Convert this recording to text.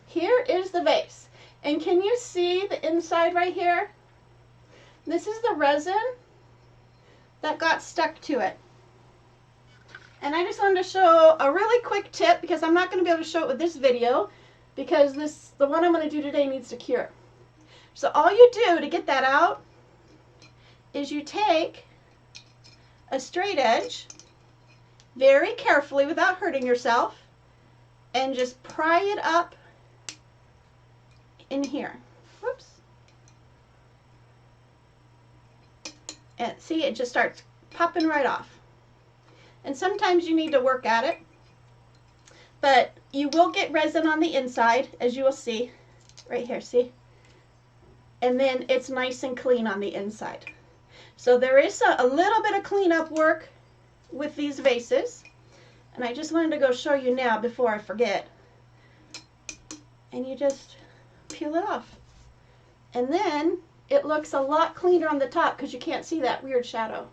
here is the vase. And can you see the inside right here? This is the resin that got stuck to it. And I just wanted to show a really quick tip because I'm not going to be able to show it with this video because the one I'm going to do today needs to cure. So all you do to get that out is you take a straight edge very carefully without hurting yourself and just pry it up in here. Whoops. And see, it just starts popping right off. And sometimes you need to work at it, but you will get resin on the inside, as you will see right here, see? And then it's nice and clean on the inside. So there is a little bit of cleanup work with these vases, and I just wanted to go show you now before I forget. And you just peel it off. And then it looks a lot cleaner on the top because you can't see that weird shadow.